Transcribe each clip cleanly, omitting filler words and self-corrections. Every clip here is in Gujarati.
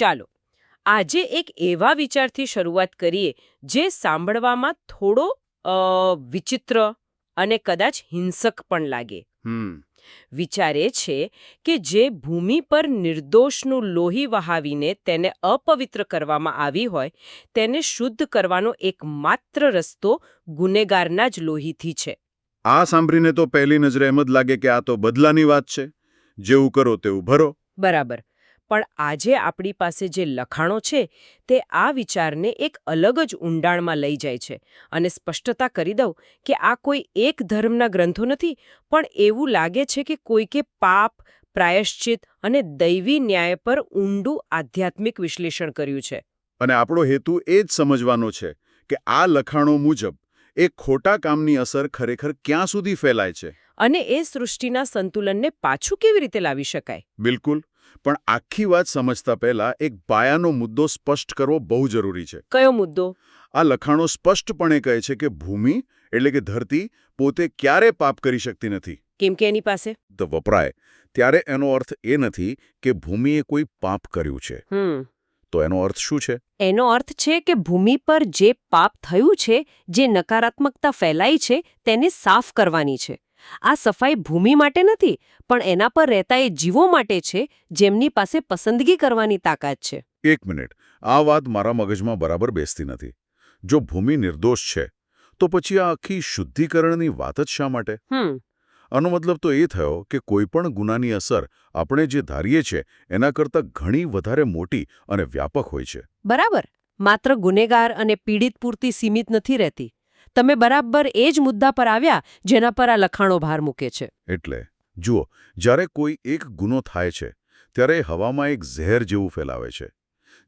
ચાલો આજે એક એવા વિચારથી શરૂઆત કરીએ જે સાંભળવામાં થોડો વિચિત્ર અને કદાચ હિંસક પણ લાગે. વિચાર એ છે કે જે ભૂમિ પર નિર્દોષનું લોહી વહાવીને તેને અપવિત્ર કરવામાં આવી હોય તેને શુદ્ધ કરવાનો એકમાત્ર રસ્તો ગુનેગારના જ લોહીથી છે. આ સાંભળીને તો પહેલી નજરે એમ જ લાગે કે આ તો બદલાની વાત છે, જેવું કરો તેવું ભરો. બરાબર. પણ આજે આપણી પાસે જે લખાણો છે તે આ વિચારને એક અલગ જ ઊંડાણમાં લઈ જાય છે. અને સ્પષ્ટતા કરી દઉં કે આ કોઈ એક ધર્મના ગ્રંથો નથી, પણ એવું લાગે છે કે કોઈકે પાપ, પ્રાયશ્ચિત અને દૈવી ન્યાય પર ઊંડું આધ્યાત્મિક વિશ્લેષણ કર્યું છે. અને આપણો હેતુ એ જ સમજવાનો છે કે આ લખાણો મુજબ એ ખોટા કામની અસર ખરેખર ક્યાં સુધી ફેલાય છે અને એ સૃષ્ટિના સંતુલનને પાછું કેવી રીતે લાવી શકાય. બિલકુલ. પણ આખી વાત સમજતા પહેલા એક પાયાનો મુદ્દો સ્પષ્ટ કરવો બહુ જરૂરી છે. કયો મુદ્દો? આ લખાણો સ્પષ્ટપણે કહે છે કે ભૂમિ એટલે કે ધરતી પોતે ક્યારે પાપ કરી શકતી નથી. કેમ કે એની પાસે તો વપરાય ત્યારે એનો અર્થ એ નથી કે ભૂમિએ કોઈ પાપ કર્યું છે. તો એનો અર્થ શું છે? એનો અર્થ છે કે ભૂમિ પર જે પાપ થયું છે, જે નકારાત્મકતા ફેલાઈ છે, તેને સાફ કરવાની છે. આ સફાઈ ભૂમિ માટે નથી, પણ એના પર રહેતા એ જીવો માટે છે જેમની પાસે પસંદગી કરવાની તાકાત છે. એક મિનિટ, આ વાત મારા મગજમાં બરાબર બેસતી નથી. જો ભૂમિ નિર્દોષ છે તો પછી આ આખી શુદ્ધિકરણની વાત જ શા માટે? આનો મતલબ તો એ થયો કે કોઈપણ ગુનાની અસર આપણે જે ધારીએ છીએ એના કરતાં ઘણી વધારે મોટી અને વ્યાપક હોય છે. બરાબર. માત્ર ગુનેગાર અને પીડિત પૂરતી સીમિત નથી રહેતી. તમે બરાબર એ જ મુદ્દા પર આવ્યા જેના પર આ લખાણો ભાર મૂકે છે. એટલે જુઓ, જ્યારે કોઈ એક ગુનો થાય છે ત્યારે હવામાં એક ઝેર જેવું ફેલાવે છે.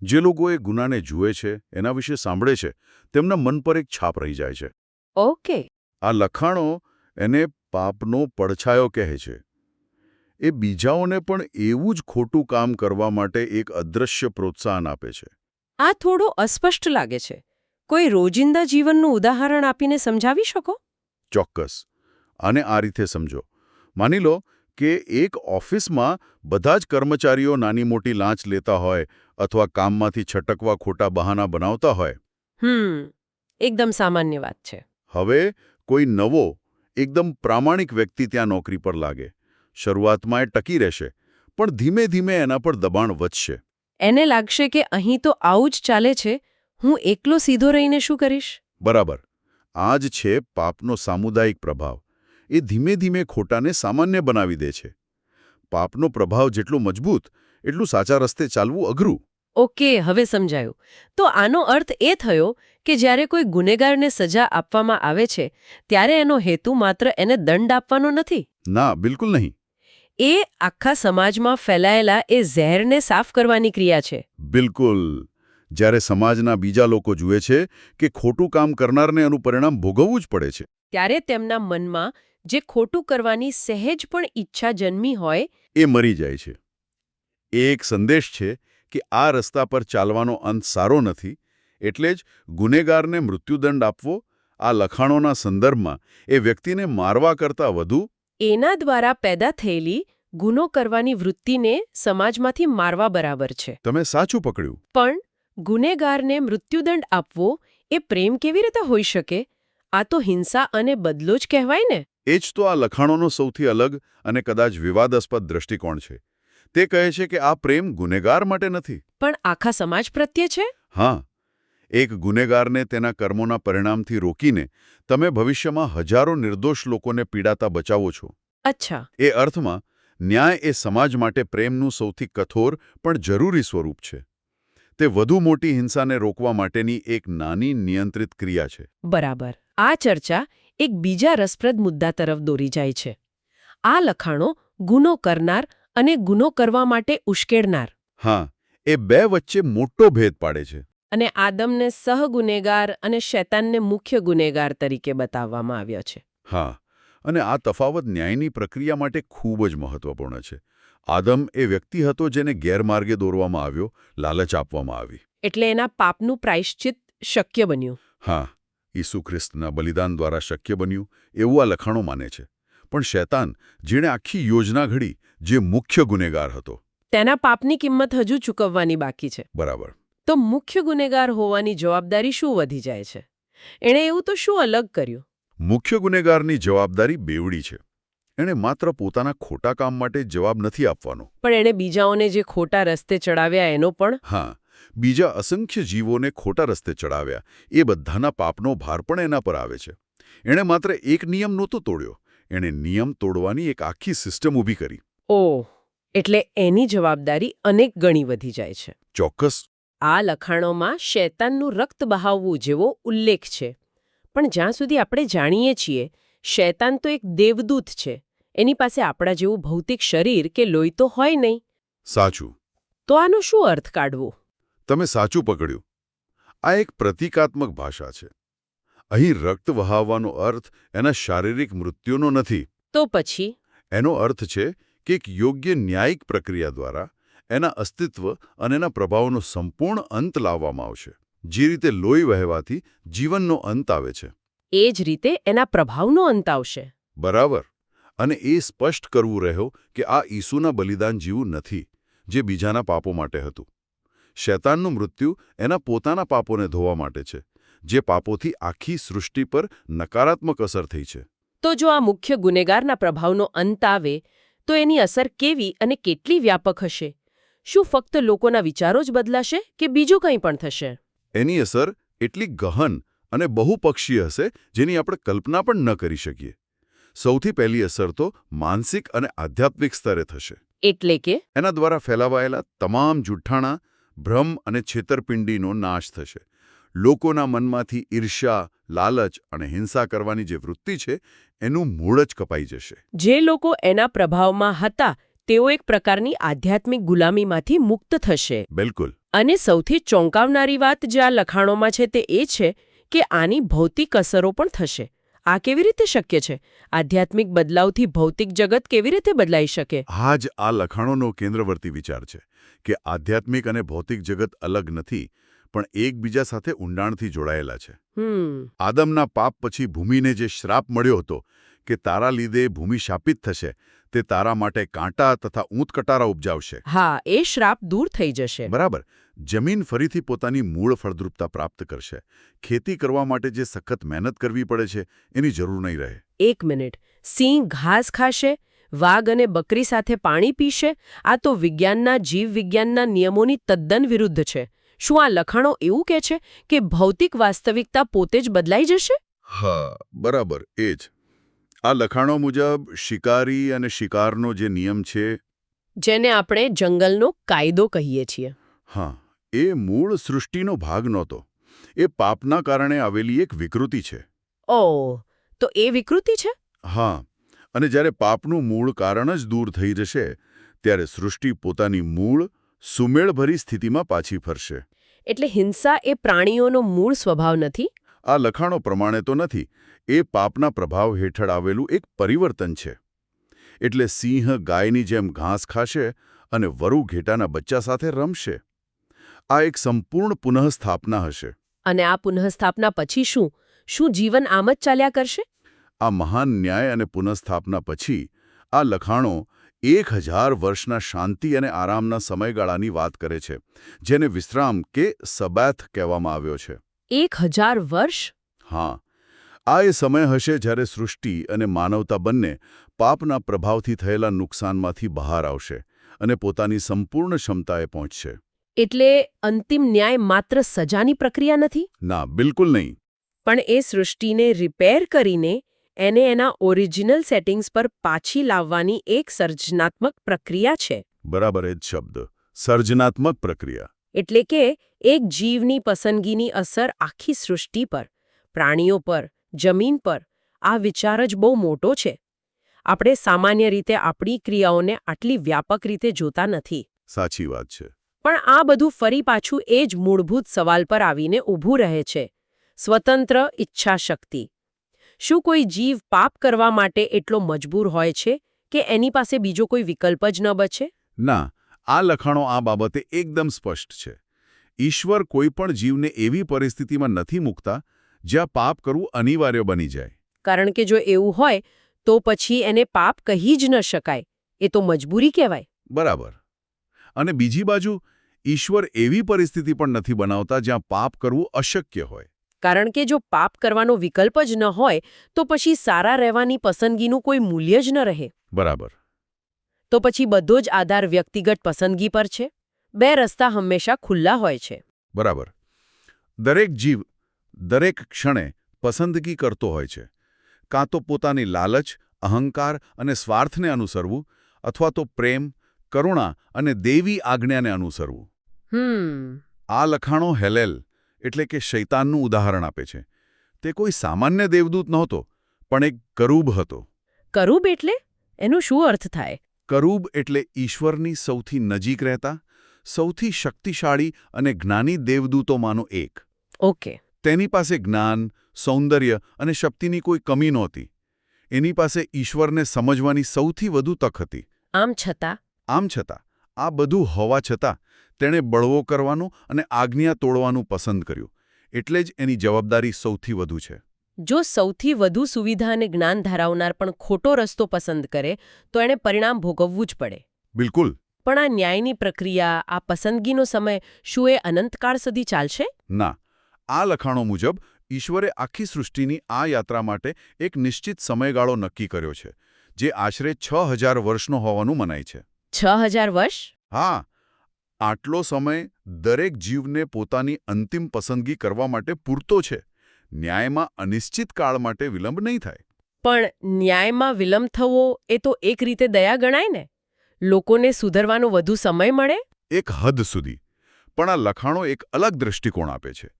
જે લોકો એ ગુનાને જુએ છે, એના વિશે સાંભળે છે, તેમના મન પર એક છાપ રહી જાય છે. ઓકે. આ લખાણો એને પાપનો પડછાયો કહે છે. એ બીજાઓને પણ એવું જ ખોટું કામ કરવા માટે એક અદૃશ્ય પ્રોત્સાહન આપે છે. આ થોડો અસ્પષ્ટ લાગે છે. કોઈ રોજિંદા જીવનનું ઉદાહરણ આપીને સમજાવી શકો? ચોક્કસ. આને આ રીતે સમજો. માની લો કે એક ઓફિસમાં બધા જ કર્મચારીઓ નાની મોટી લાંચ લેતા હોય અથવા કામમાંથી છટકવા ખોટા બહાના બનાવતા હોય. એકદમ સામાન્ય વાત છે. હવે કોઈ નવો, એકદમ પ્રામાણિક વ્યક્તિ ત્યાં નોકરી પર લાગે. શરૂઆતમાં એ ટકી રહેશે, પણ ધીમે ધીમે એના પર દબાણ વધશે. એને લાગશે કે અહીં તો આવું જ ચાલે છે, હું એકલો સીધો રહીને શું કરીશ? બરાબર. આ જ છે પાપનો સામુદાયિક પ્રભાવ. એ ધીમે ધીમે ખોટાને સામાન્ય બનાવી દે છે. પાપનો પ્રભાવ જેટલો મજબૂત એટલું સાચા રસ્તે ચાલવું અઘરું. ઓકે, હવે સમજાયું. તો આનો અર્થ એ થયો કે જ્યારે કોઈ ગુનેગારને સજા આપવામાં આવે છે ત્યારે એનો હેતુ માત્ર એને દંડ આપવાનો નથી. ના, બિલકુલ નહીં. એ આખા સમાજમાં ફેલાયેલા એ ઝેરને સાફ કરવાની ક્રિયા છે. બિલકુલ. જ્યારે સમાજના બીજા લોકો જુએ છે કે ખોટું કામ કરનારને એનું પરિણામ ભોગવવું જ પડે છે, ત્યારે તેમના મનમાં જે ખોટું કરવાની સહેજ પણ ઈચ્છા જન્મી હોય એ મરી જાય છે. એ એક સંદેશ છે કે આ રસ્તા પર ચાલવાનો અંત સારો નથી, એટલે જ ગુનેગારને મૃત્યુદંડ આપવો આ લખાણોના સંદર્ભમાં એ વ્યક્તિને મારવા કરતાં વધુ એના દ્વારા પેદા થયેલી ગુનો કરવાની વૃત્તિને સમાજમાંથી મારવા બરાબર છે. તમે સાચું પકડ્યું. પણ ગુનેગારને મૃત્યુદંડ આપવો એ પ્રેમ કેવી રીતે હોઈ શકે? આ તો હિંસા અને બદલો જ કહેવાય ને. એ જ તો આ લખાણોનો સૌથી અલગ અને કદાચ વિવાદાસ્પદ દ્રષ્ટિકોણ છે. તે કહે છે કે આ પ્રેમ ગુનેગાર માટે નથી, પણ આખા સમાજ પ્રત્યે છે. હા, એક ગુનેગારને તેના કર્મોના પરિણામથી રોકીને તમે ભવિષ્યમાં હજારો નિર્દોષ લોકોને પીડાતા બચાવો છો. અચ્છા. એ અર્થમાં ન્યાય એ સમાજ માટે પ્રેમનું સૌથી કઠોર પણ જરૂરી સ્વરૂપ છે. તે વધુ મોટી હિંસાને રોકવા માટેની એક નાની નિયંત્રિત ક્રિયા છે. બરાબર. આ ચર્ચા એક બીજા રસપ્રદ મુદ્દા તરફ દોરી જાય છે. આ લખાણો ગુનો કરનાર અને ગુનો કરવા માટે ઉશ્કેરનાર, હા, એ બે વચ્ચે મોટો ભેદ પાડે છે. અને આદમને સહગુનેગાર અને શૈતાનને મુખ્ય ગુનેગાર તરીકે બતાવવામાં આવ્યા છે. હા, અને આ તફાવત ન્યાયની પ્રક્રિયા માટે ખૂબ જ મહત્વપૂર્ણ છે. આદમ એ વ્યક્તિ હતો જેને ગેરમાર્ગે દોરવામાં આવ્યો, લાલચ આપવામાં આવી. એટલે એના પાપનું પ્રાયશ્ચિત શક્ય બન્યું. હા, ઈસુ ખ્રિસ્તના બલિદાન દ્વારા શક્ય બન્યું એવું આ લખાણો માને છે. પણ શૈતાન, જેણે આખી યોજના ઘડી, જે મુખ્ય ગુનેગાર હતો, તેના પાપની કિંમત હજુ ચૂકવવાની બાકી છે. બરાબર. તો મુખ્ય ગુનેગાર હોવાની જવાબદારી શું વધી જાય છે? એણે એવું તો શું અલગ કર્યું? મુખ્ય ગુનેગારની જવાબદારી બેવડી છે. એણે માત્ર પોતાના ખોટા કામ માટે જવાબ નથી આપવાનો. પણ એણે બીજાઓને જે ખોટા રસ્તે ચડાવ્યા એનો પણ? હા, બીજા અસંખ્ય જીવોને ખોટા રસ્તે ચડાવ્યા એ બધાના પાપનો ભાર પણ એના પર આવે છે. એણે માત્ર એક નિયમ નહોતો તોડ્યો, એણે નિયમ તોડવાની એક આખી સિસ્ટમ ઊભી કરી. ઓહ, એટલે એની જવાબદારી અનેક ગણી વધી જાય છે. ચોક્કસ. આ લખાણોમાં શૈતાનનું રક્ત બહાવવું જેવો ઉલ્લેખ છે. પણ જ્યાં સુધી આપણે જાણીએ છીએ, શૈતાન તો એક દેવદૂત છે. એની પાસે આપણા જેવું ભૌતિક શરીર કે લોહી તો હોય નહીં. સાચું. તો આનો શું અર્થ કાઢવો? તમે સાચું પકડ્યું. આ એક પ્રતિકાત્મક ભાષા છે. અહીં રક્ત વહાવવાનો અર્થ એના શારીરિક મૃત્યુનો નથી. તો પછી? એનો અર્થ છે કે એક યોગ્ય ન્યાયિક પ્રક્રિયા દ્વારા એના અસ્તિત્વ અને એના પ્રભાવનો સંપૂર્ણ અંત લાવવામાં આવશે. જે રીતે લોહી વહેવાથી જીવનનો અંત આવે છે. એ જ રીતે એના પ્રભાવનો અંત આવશે. બરાબર. અને એ સ્પષ્ટ કરવું રહ્યો કે આ ઈસુના બલિદાન જેવું નથી, જે બીજાના પાપો માટે હતું. શૈતાનનું મૃત્યુ એના પોતાના પાપોને ધોવા માટે છે, જે પાપોથી આખી સૃષ્ટિ પર નકારાત્મક અસર થઈ છે. તો જો આ મુખ્ય ગુનેગારના પ્રભાવનો અંત આવે, તો એની અસર કેવી અને કેટલી વ્યાપક હશે? શું ફક્ત લોકોના વિચારો જ બદલાશે કે બીજું કંઈ પણ થશે? એની અસર એટલી ગહન અને બહુપક્ષીય હશે જેની આપણે કલ્પના પણ ન કરી શકીએ. સૌથી પહેલી અસર તો માનસિક અને આધ્યાત્મિક સ્તરે થશે. એટલે કે? એના દ્વારા ફેલાવાયેલા તમામ જૂઠાણા, ભ્રમ અને છેતરપિંડીનો નાશ થશે. લોકોના મનમાંથી ઈર્ષ્યા, લાલચ અને હિંસા કરવાની જે વૃત્તિ છે, એનું મૂળ જ કપાઈ જશે. જે લોકો એના પ્રભાવમાં હતા, તેઓ એક પ્રકારની આધ્યાત્મિક ગુલામીમાંથી મુક્ત થશે. બિલકુલ. અને સૌથી ચોંકાવનારી વાત જે આ લખાણોમાં છે તે એ છે કે આની ભૌતિક અસરો પણ થશે. આ કેવી રીતે શક્ય છે? આધ્યાત્મિક બદલાવથી ભૌતિક જગત કેવી રીતે બદલાઈ શકે? આ જ આ લખાણોનો કેન્દ્રવર્તી વિચાર છે કે આધ્યાત્મિક અને ભૌતિક જગત અલગ નથી, પણ એકબીજા સાથે ઊંડાણથી જોડાયેલા છે. આદમના પાપ પછી ભૂમિને જે શ્રાપ મળ્યો હતો કે તારા લીધે ભૂમિ શાપિત થશે, તે તારા માટે કાંટા તથા ઊંટકટારા ઉપજાવશે. હા, એ શ્રાપ દૂર થઈ જશે. બરાબર. જમીન ફરીથી પોતાની મૂળ ફળદ્રુપતા પ્રાપ્ત કરશે. ખેતી કરવા માટે જે સખત મહેનત કરવી પડે છે, એની જરૂર નહીં રહે. એક મિનિટ. સિંહ ઘાસ ખાશે, વાઘ અને બકરી સાથે પાણી પીશે? આ તો વિજ્ઞાનના જીવવિજ્ઞાનના નિયમોની તદ્દન વિરુદ્ધ છે. શું આ લખાણો એવું કહે છે કે ભૌતિક વાસ્તવિકતા પોતે જ બદલાઈ જશે? હા, બરાબર, એ જ. આ લખાણો મુજબ શિકારી અને શિકારનો જે નિયમ છે, જેને આપણે જંગલનો કાયદો કહીએ છીએ, હા, એ મૂળ સૃષ્ટિનો ભાગ નહોતો. એ પાપના કારણે આવેલી એક વિકૃતિ છે. ઓહ, તો એ વિકૃતિ છે? હા, અને જ્યારે પાપનું મૂળ કારણ જ દૂર થઈ જશે, ત્યારે સૃષ્ટિ પોતાની મૂળ સુમેળભરી સ્થિતિમાં પાછી ફરશે. એટલે હિંસા એ પ્રાણીઓનો મૂળ સ્વભાવ નથી? આ લખાણો પ્રમાણે તો નથી. એ પાપના પ્રભાવ હેઠળ આવેલું એક પરિવર્તન છે. એટલે સિંહ ગાયની જેમ ઘાસ ખાશે અને વરુ ઘેટાના બચ્ચા સાથે રમશે. આ એક સંપૂર્ણ પુનઃસ્થાપના હશે. અને આ પુનઃસ્થાપના પછી શું? શું જીવન આમ જ ચાલ્યા કરશે? આ મહાન ન્યાય અને પુનઃસ્થાપના પછી આ લખાણો 1000 વર્ષના શાંતિ અને આરામના સમયગાળાની વાત કરે છે, જેને વિશ્રામ કે સબાથ કહેવામાં આવ્યો છે. 1000 વર્ષ? હા, આ એ સમય હશે જ્યારે સૃષ્ટિ અને માનવતા બંને પાપના પ્રભાવથી થયેલા નુકસાનમાંથી બહાર આવશે અને પોતાની સંપૂર્ણ ક્ષમતાએ પહોંચશે. એટલે અંતિમ ન્યાય માત્ર સજાની પ્રક્રિયા નથી? ના, બિલકુલ નહીં. પણ એ સૃષ્ટિને રિપેર કરીને એને એના ઓરિજિનલ સેટિંગ્સ પર પાછી લાવવાની એક સર્જનાત્મક પ્રક્રિયા છે. બરાબર, એ જ શબ્દ, સર્જનાત્મક પ્રક્રિયા. એટલે કે એક જીવની પસંદગીની અસર આખી સૃષ્ટિ પર, પ્રાણીઓ પર, જમીન પર, આ વિચાર જ બહુ મોટો છે. આપણે સામાન્ય રીતે આપણી ક્રિયાઓને આટલી વ્યાપક રીતે જોતા નથી. સાચી વાત છે. પણ આ બધું ફરી પાછું એ જ મૂળભૂત સવાલ પર આવીને ઊભું રહે છે. સ્વતંત્ર ઈચ્છાશક્તિ. શું કોઈ જીવ પાપ કરવા માટે એટલો મજબૂર હોય છે કે એની પાસે બીજો કોઈ વિકલ્પ જ ન બચે? ના, આ લખાણો આ બાબતે એકદમ સ્પષ્ટ છે. ઈશ્વર કોઈ પણ જીવને એવી પરિસ્થિતિમાં નથી મૂકતા જ્યાં પાપ કરવું અનિવાર્ય બની જાય. કારણ કે જો એવું હોય તો પછી એને પાપ કહી જ ન શકાય. એ તો મજબૂરી કહેવાય. બરાબર. અને બીજી બાજુ ઈશ્વર એવી પરિસ્થિતિ પણ નથી બનાવતા જ્યાં પાપ કરવું અશક્ય હોય. કારણ કે જો પાપ કરવાનો વિકલ્પ જ ન હોય તો પછી સારા રહેવાની પસંદગીનું કોઈ મૂલ્ય જ ન રહે. બરાબર. તો પછી બધો જ આધાર વ્યક્તિગત પસંદગી પર છે. બે રસ્તા હંમેશા ખુલ્લા હોય છે. બરાબર. દરેક જીવ દરેક ક્ષણે પસંદગી કરતો હોય છે. કાં તો પોતાની લાલચ, અહંકાર અને સ્વાર્થને અનુસરવું, અથવા તો પ્રેમ, કરુણા અને દેવી આજ્ઞાને અનુસરવું. આ લખાણો હેલેલ એટલે કે શૈતાનનું ઉદાહરણ આપે છે. તે કોઈ સામાન્ય દેવદૂત નહોતો, પણ એક કરૂબ હતો. કરૂબ એટલે? એનું શું અર્થ થાય? કરૂબ એટલે ઈશ્વરની સૌથી નજીક રહેતા, સૌથી શક્તિશાળી અને જ્ઞાની દેવદૂતોમાંનો એક. ઓકે. તેની પાસે જ્ઞાન, સૌંદર્ય અને શક્તિની કોઈ કમી નહોતી. એની પાસે ઈશ્વરને સમજવાની સૌથી વધુ તક હતી. આમ છતાં આ બધું હોવા છતાં તેણે બળવો કરવાનો અને આજ્ઞા તોડવાનું પસંદ કર્યું. એટલે જ એની જવાબદારી સૌથી વધુ છે. જો સૌથી વધુ સુવિધા અને જ્ઞાન ધરાવનાર પણ ખોટો રસ્તો પસંદ કરે તો એણે પરિણામ ભોગવવું જ પડે. બિલકુલ. પણ આ ન્યાયની પ્રક્રિયા, આ પસંદગીનો સમય, શું એ અનંતકાળ સુધી ચાલશે? ના. આ લખાણો મુજબ ઈશ્વરે આખી સૃષ્ટિની આ યાત્રા માટે એક નિશ્ચિત સમયગાળો નક્કી કર્યો છે, જે આશરે 6000 વર્ષનો હોવાનું મનાય છે. 6000 વર્ષ? હા. આટલો સમય દરેક જીવને પોતાની અંતિમ પસંદગી કરવા માટે પૂરતો છે. ન્યાયમાં અનિશ્ચિત કાળ માટે વિલંબ નહીં થાય. પણ ન્યાયમાં વિલંબ થવો એ તો એક રીતે દયા ગણાય ને? લોકોને સુધરવાનો વધુ સમય મળે? એક હદ સુધી. પણ આ લખાણો એક અલગ દૃષ્ટિકોણ આપે છે.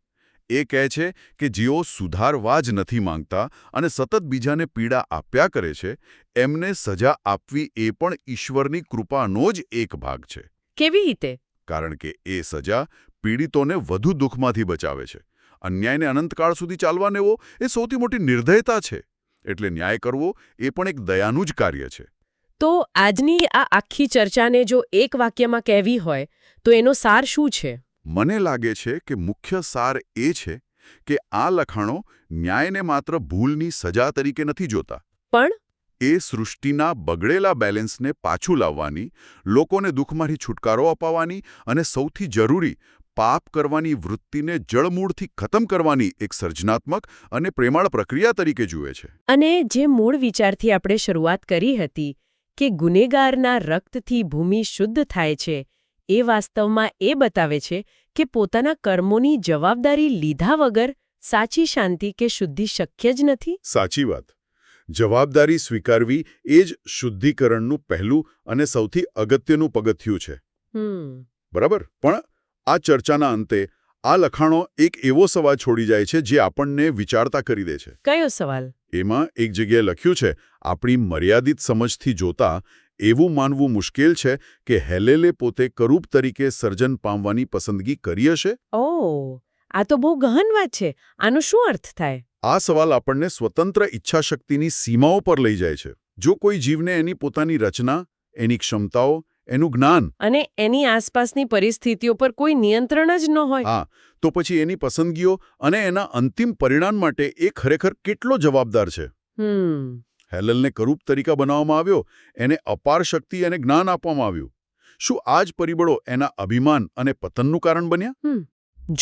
એ કહે છે કે જેઓ સુધારવા જ નથી માંગતા અને સતત બીજાને પીડા આપ્યા કરે છે, એમને સજા આપવી એ પણ ઈશ્વરની કૃપાનો જ એક ભાગ છે. કેવી રીતે? કારણ કે એ સજા પીડિતોને વધુ દુઃખમાંથી બચાવે છે. અન્યાયને અનંતકાળ સુધી ચાલવા દેવો એ સૌથી મોટી નિર્દયતા છે. એટલે ન્યાય કરવો એ પણ એક દયાનું જ કાર્ય છે. તો આજની આ આખી ચર્ચાને જો એક વાક્યમાં કહેવી હોય તો એનો સાર શું છે? મને લાગે છે કે મુખ્ય સાર એ છે કે આ લખાણો ન્યાયને માત્ર ભૂલની સજા તરીકે નથી જોતા, પણ એ સૃષ્ટિના બગડેલા બેલેન્સને પાછું લાવવાની, લોકોને દુઃખમાંથી છુટકારો અપાવવાની અને સૌથી જરૂરી પાપ કરવાની વૃત્તિને જળમૂળથી ખતમ કરવાની એક સર્જનાત્મક અને પ્રેમાળ પ્રક્રિયા તરીકે જુએ છે. અને જે મૂળ વિચારથી આપણે શરૂઆત કરી હતી કે ગુનેગારના રક્તથી ભૂમિ શુદ્ધ થાય છે, એ વાસ્તવમાં એ બતાવે છે કે પોતાના કર્મોની જવાબદારી લીધા વગર સાચી શાંતિ કે શુદ્ધિ શક્ય જ નથી. સાચી વાત. જવાબદારી સ્વીકારવી એ જ શુદ્ધિકરણનું પહેલું અને સૌથી અગત્યનું પગથિયું છે. બરાબર? પણ આ ચર્ચાના અંતે આ લખાણો એક એવો સવાલ છોડી જાય છે જે આપણને વિચારતા કરી દે છે. કયો સવાલ? એમાં એક જગ્યાએ લખ્યું છે, આપણી મર્યાદિત સમજથી જોતા એવું માનવું મુશ્કેલ છે કે હેલેલે પોતે કરૂબ તરીકે સર્જન પામવાની પસંદગી કરી હશે? ઓહ, આ તો બહુ ગહન વાત છે. આનો શું અર્થ થાય? આ સવાલ આપણને સ્વતંત્ર ઈચ્છાશક્તિની સીમાઓ પર લઈ જાય છે. જો કોઈ જીવને એની પોતાની રચના, એની ક્ષમતાઓ, એનું જ્ઞાન અને એની આસપાસની પરિસ્થિતિઓ પર કોઈ નિયંત્રણ જ ન હોય, હા, તો પછી એની પસંદગીઓ અને એના અંતિમ પરિણામ માટે એ ખરેખર કેટલો જવાબદાર છે? હેલેલને કરૂબ તરીકે બનાવવામાં આવ્યો, એને અપાર શક્તિ અને જ્ઞાન આપવામાં આવ્યું. શું આ જ પરિબળો એના અભિમાન અને પતનનું કારણ બન્યા?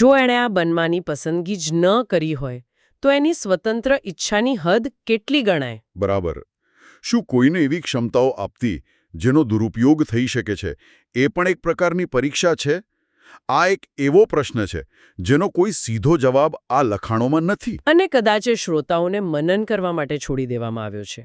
જો એણે આ બનવાની પસંદગી જ ન કરી હોય તો એની સ્વતંત્ર ઈચ્છાની હદ કેટલી ગણાય? બરાબર. શું કોઈને એવી ક્ષમતાઓ આપતી જેનો દુરુપયોગ થઈ શકે છે, એ પણ એક પ્રકારની પરીક્ષા છે? આ એક એવો પ્રશ્ન છે જેનો કોઈ સીધો જવાબ આ લખાણોમાં નથી. અને કદાચ શ્રોતાઓને મનન કરવા માટે છોડી દેવામાં આવ્યો છે.